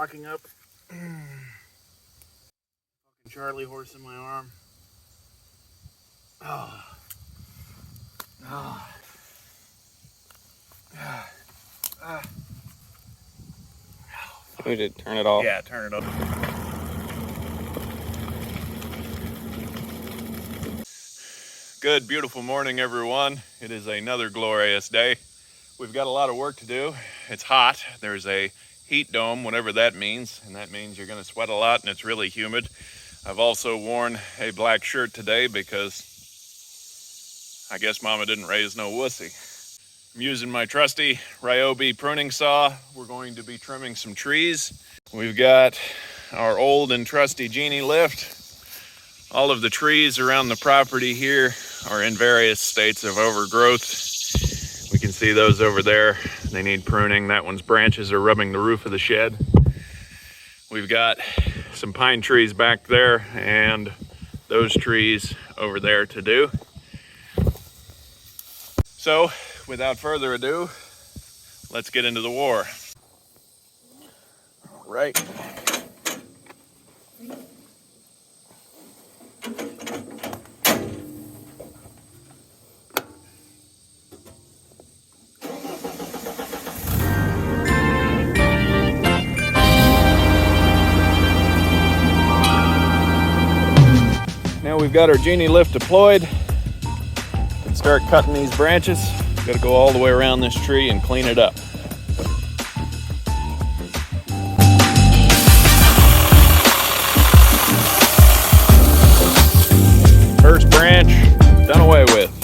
locking up. Fucking Charlie horse in my arm. Oh. Oh. We did turn it off. Yeah, turn it off. Good, beautiful morning, everyone. It is another glorious day. We've got a lot of work to do. It's hot. There's a heat dome, whatever that means, and that means you're going to sweat a lot and it's really humid. I've also worn a black shirt today because I guess Mama didn't raise no wussy. I'm using my trusty Ryobi pruning saw. We're going to be trimming some trees. We've got our old and trusty Genie lift. All of the trees around the property here are in various states of overgrowth. We can see those over there. They need pruning. That one's branches are rubbing the roof of the shed. We've got some pine trees back there and those trees over there to do. So, without further ado, let's get into the war. All right. Now we've got our Genie lift deployed. And start cutting these branches. Got to go all the way around this tree and clean it up. First branch done away with.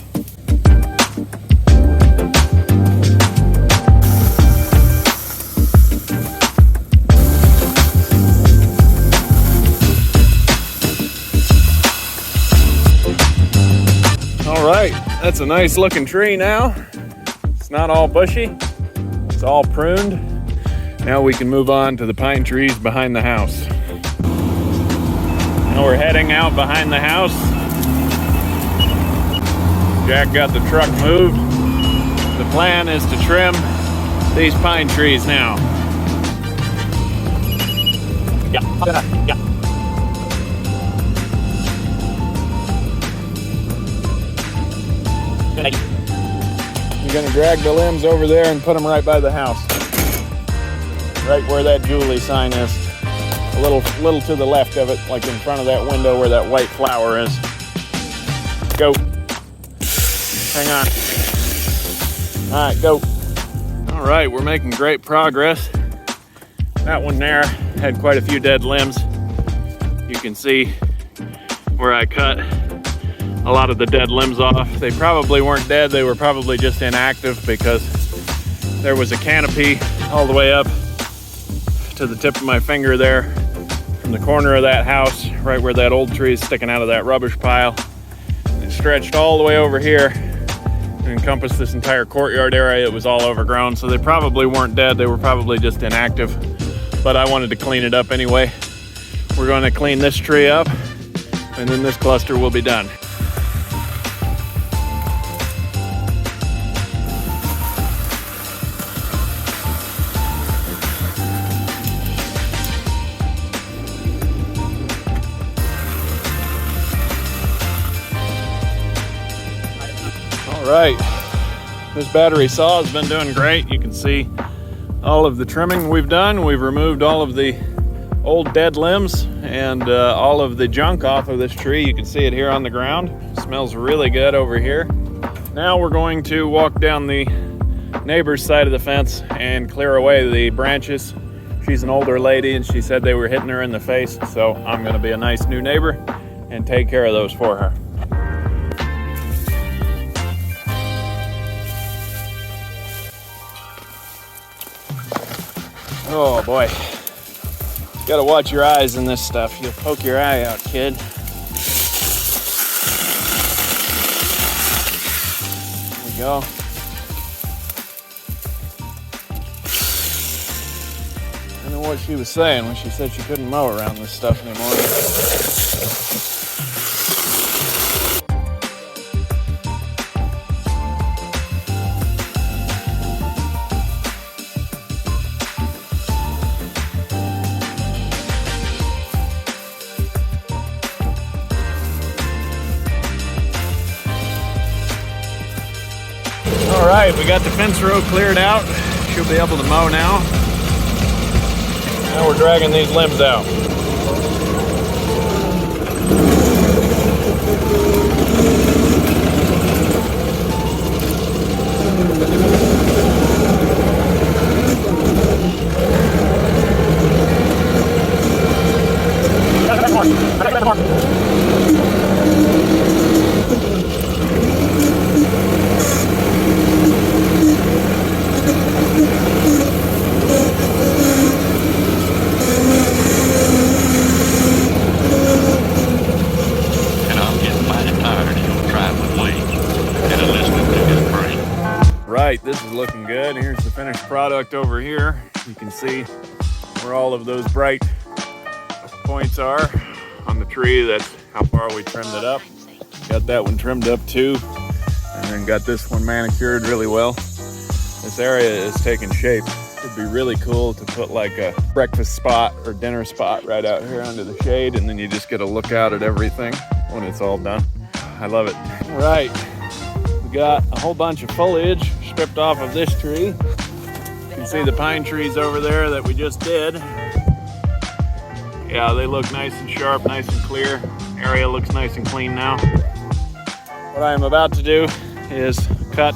All right, that's a nice looking tree now. It's not all bushy, it's all pruned. Now we can move on to the pine trees behind the house. Now we're heading out behind the house. Jack got the truck moved. The plan is to trim these pine trees now. Yeah. You're gonna drag the limbs over there and put them right by the house. Right where that Julie sign is. A little to the left of it, like in front of that window where that white flower is. Go. Hang on. All right, go. All right, we're making great progress. That one there had quite a few dead limbs. You can see where I cut a lot of the dead limbs off. They probably weren't dead, they were probably just inactive because there was a canopy all the way up to the tip of my finger there from the corner of that house, right where that old tree is sticking out of that rubbish pile. And it stretched all the way over here and encompassed this entire courtyard area. It was all overgrown, so they probably weren't dead, they were probably just inactive, but I wanted to clean it up anyway. We're going to clean this tree up and then this cluster will be done. Right, this battery saw has been doing great. You can see all of the trimming we've done. We've removed all of the old dead limbs and all of the junk off of this tree. You can see it here on the ground. It smells really good over here. Now we're going to walk down the neighbor's side of the fence and clear away the branches. She's an older lady and she said they were hitting her in the face, so I'm going to be a nice new neighbor and take care of those for her. Oh boy, you gotta watch your eyes in this stuff. You'll poke your eye out, kid. There we go. I don't know what she was saying when she said she couldn't mow around this stuff anymore. All right, we got the fence row cleared out. Should be able to mow now. Now we're dragging these limbs out. Right, this is looking good. Here's the finished product over here. You can see where all of those bright points are on the tree. That's how far we trimmed it up. Got that one trimmed up too, and then got this one manicured really well. This area is taking shape. It'd be really cool to put like a breakfast spot or dinner spot right out here under the shade, and then you just get a look out at everything when it's all done. I love it. All right, we got a whole bunch of foliage stripped off of this tree. You can see the pine trees over there that we just did. Yeah, they look nice and sharp, nice and clear. Area looks nice and clean now. What I am about to do is cut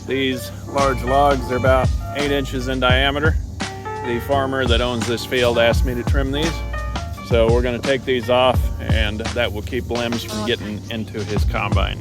these large logs. They're about 8 inches in diameter. The farmer that owns this field asked me to trim these. So we're gonna take these off, and that will keep limbs from getting into his combine.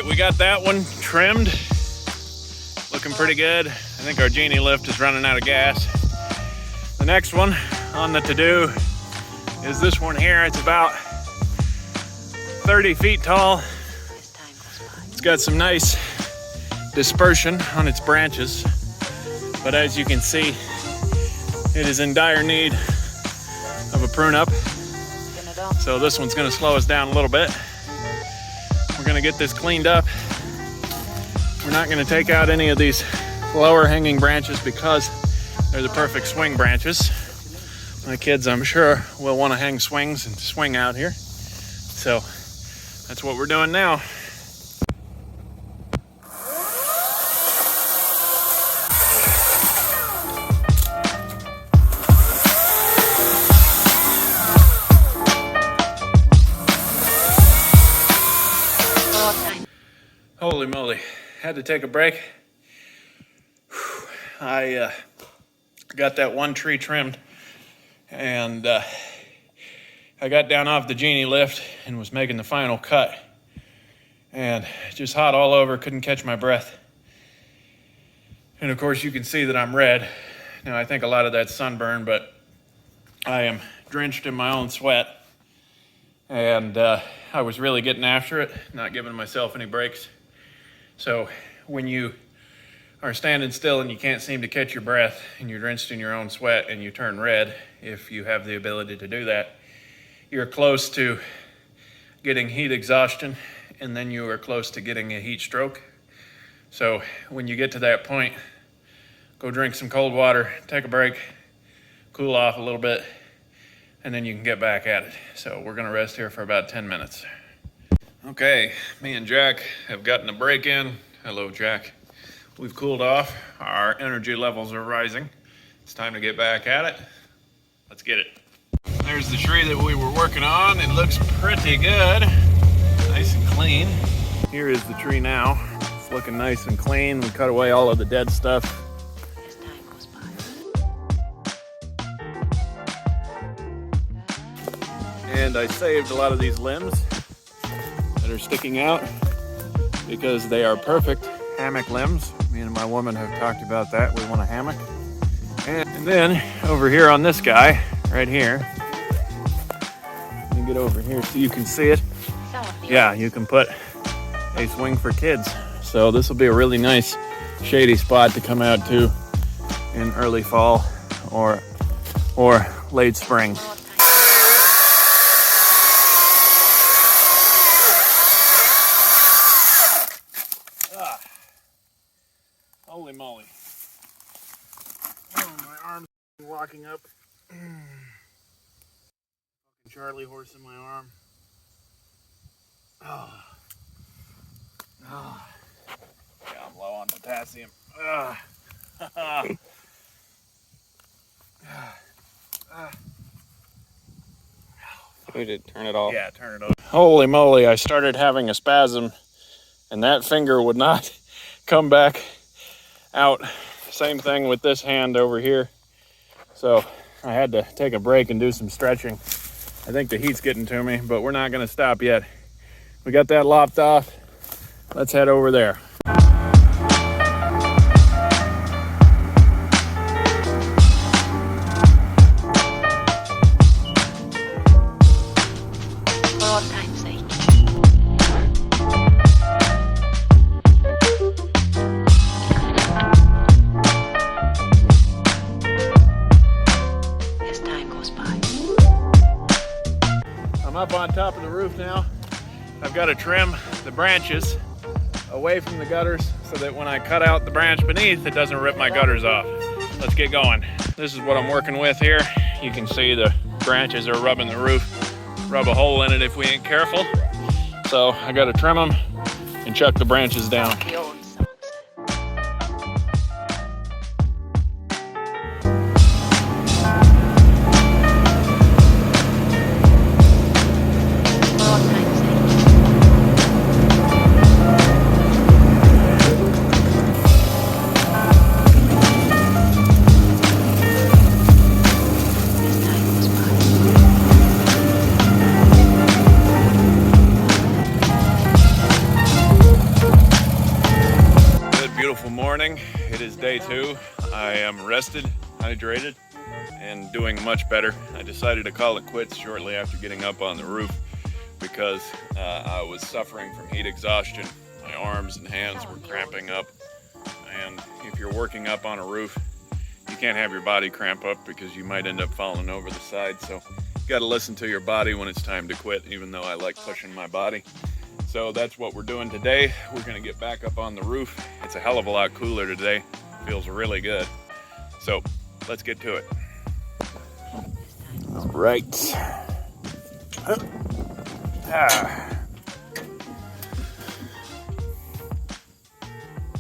We got that one trimmed, looking pretty good. I think our genie lift is running out of gas. The next one on the to-do is this one here. It's about 30 feet tall. It's got some nice dispersion on its branches, but as you can see, it is in dire need of a prune up. So this one's gonna slow us down a little bit. We're gonna get this cleaned up. We're not gonna take out any of these lower hanging branches because they're the perfect swing branches. My kids, I'm sure, will wanna hang swings and swing out here. So that's what we're doing now. Holy moly, had to take a break. I got that one tree trimmed, and I got down off the genie lift and was making the final cut, and just hot all over, couldn't catch my breath. And of course you can see that I'm red. Now I think a lot of that's sunburn, but I am drenched in my own sweat, and I was really getting after it, not giving myself any breaks. So when you are standing still and you can't seem to catch your breath and you're drenched in your own sweat and you turn red, if you have the ability to do that, you're close to getting heat exhaustion, and then you are close to getting a heat stroke. So when you get to that point, go drink some cold water, take a break, cool off a little bit, and then you can get back at it. So we're gonna rest here for about 10 minutes. Okay, me and Jack have gotten a break in. Hello, Jack. We've cooled off. Our energy levels are rising. It's time to get back at it. Let's get it. There's the tree that we were working on. It looks pretty good. Nice and clean. Here is the tree now. It's looking nice and clean. We cut away all of the dead stuff. As time goes by. And I saved a lot of these limbs that are sticking out because they are perfect hammock limbs. Me and my woman have talked about that. We want a hammock. And then over here on this guy, right here, let me get over here so you can see it. Yeah, you can put a swing for kids. So this will be a really nice shady spot to come out to in early fall or late spring. Holy moly. Oh, my arm's locking up. Charlie horse in my arm. Oh. Oh. Yeah, I'm low on potassium. We did turn it off. Yeah, turn it off. Holy moly, I started having a spasm and that finger would not come back out. Same thing with this hand over here. So I had to take a break and do some stretching. I think the heat's getting to me, but we're not gonna stop yet. We got that lopped off. Let's head over there. For all time's sake. As time goes by. I'm up on top of the roof now. I've got to trim the branches away from the gutters so that when I cut out the branch beneath, it doesn't rip my gutters off. Let's get going. This is what I'm working with here. You can see the branches are rubbing the roof. Rub a hole in it if we ain't careful. So I got to trim them and chuck the branches down. The old songs. For all time's sake. As time goes by. Good, beautiful morning. It is day 2. I am rested, hydrated, and doing much better. I decided to call it quits shortly after getting up on the roof because I was suffering from heat exhaustion. My arms and hands were cramping up. And if you're working up on a roof, you can't have your body cramp up because you might end up falling over the side. So you got to listen to your body when it's time to quit, even though I like pushing my body. So that's what we're doing today. We're gonna get back up on the roof. It's a hell of a lot cooler today. Feels really good. So let's get to it. All right.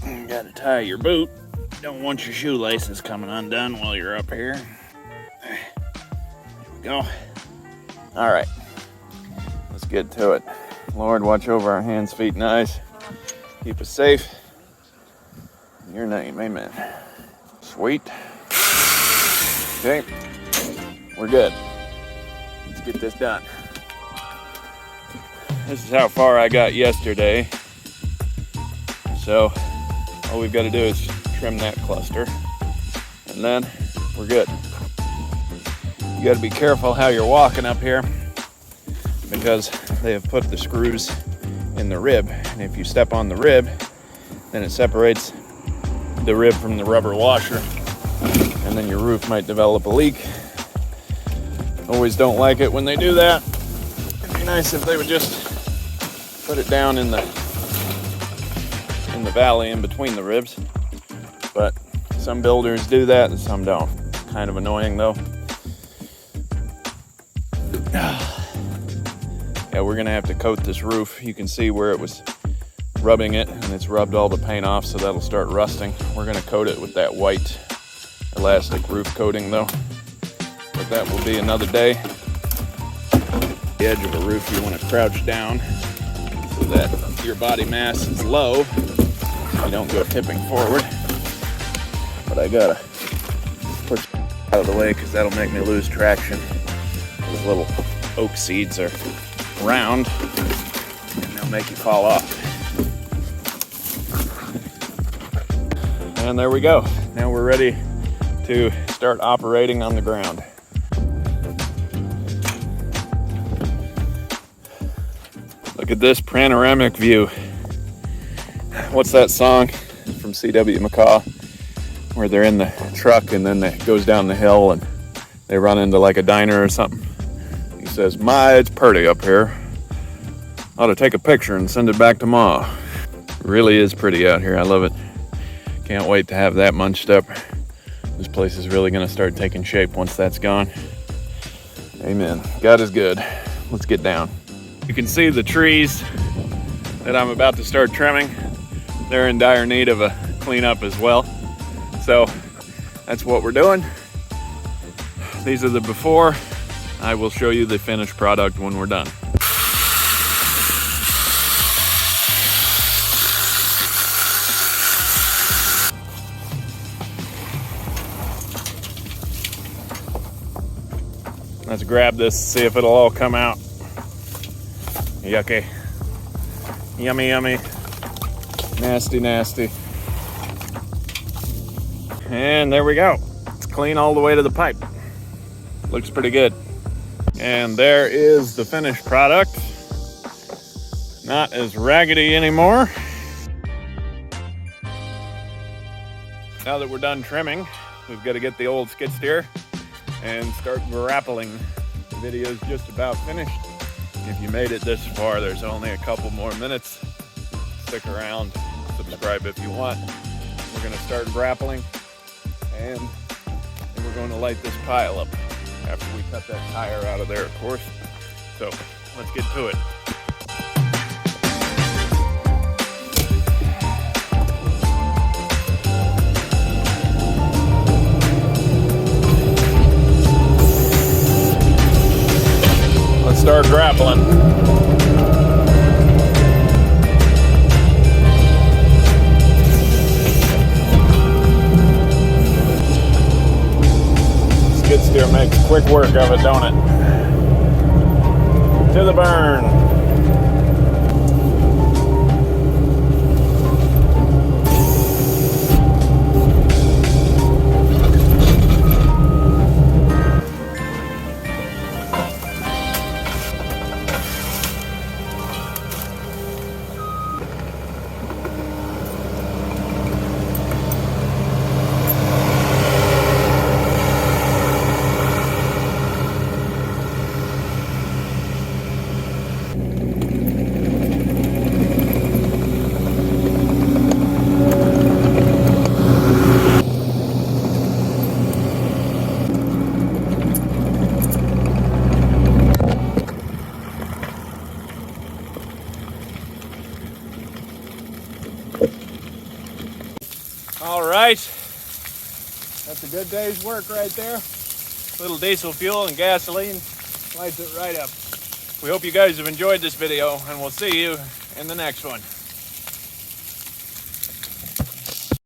You gotta tie your boot. Don't want your shoelaces coming undone while you're up here. There we go. All right, let's get to it. Lord, watch over our hands, feet, and eyes. Keep us safe. In your name, amen. Sweet. Okay, we're good. Let's get this done. This is how far I got yesterday. So all we've got to do is trim that cluster, and then we're good. You got to be careful how you're walking up here because they have put the screws in the rib, and if you step on the rib, then it separates the rib from the rubber washer, and then your roof might develop a leak. Always don't like it when they do that. It'd be nice if they would just put it down in the valley in between the ribs, but some builders do that and some don't. Kind of annoying though. Yeah, we're gonna have to coat this roof. You can see where it was rubbing it, and it's rubbed all the paint off, so that'll start rusting. We're gonna coat it with that white elastic roof coating though, but that will be another day. The edge of a roof, you want to crouch down so that your body mass is low. You don't go tipping forward. But I gotta push out of the way because that'll make me lose traction. Those little oak seeds are round and they'll make you fall off. And there we go. Now we're ready to start operating on the ground. Look at this panoramic view. What's that song from C.W. McCaw where they're in the truck and then it goes down the hill and they run into like a diner or something? He says, "My, it's pretty up here. Ought to take a picture and send it back to Ma." It really is pretty out here. I love it. Can't wait to have that munched up. This place is really going to start taking shape once that's gone. Amen. God is good. Let's get down. You can see the trees that I'm about to start trimming. They're in dire need of a cleanup as well. So that's what we're doing. These are the before. I will show you the finished product when we're done. Let's grab this, see if it'll all come out. Yucky. Yummy, yummy. Nasty, nasty. And there we go. It's clean all the way to the pipe. Looks pretty good. And there is the finished product. Not as raggedy anymore. Now that we're done trimming, we've got to get the old skid steer and start grappling. The video's just about finished. If you made it this far, there's only a couple more minutes. Stick around, subscribe if you want. We're gonna start grappling and then we're going to light this pile up after we cut that tire out of there, of course. So let's get to it. Let's start grappling. Skid steer makes quick work of it, don't it? To the burn. All right, that's a good day's work right there. Little diesel fuel and gasoline lights it right up. We hope you guys have enjoyed this video, and we'll see you in the next one.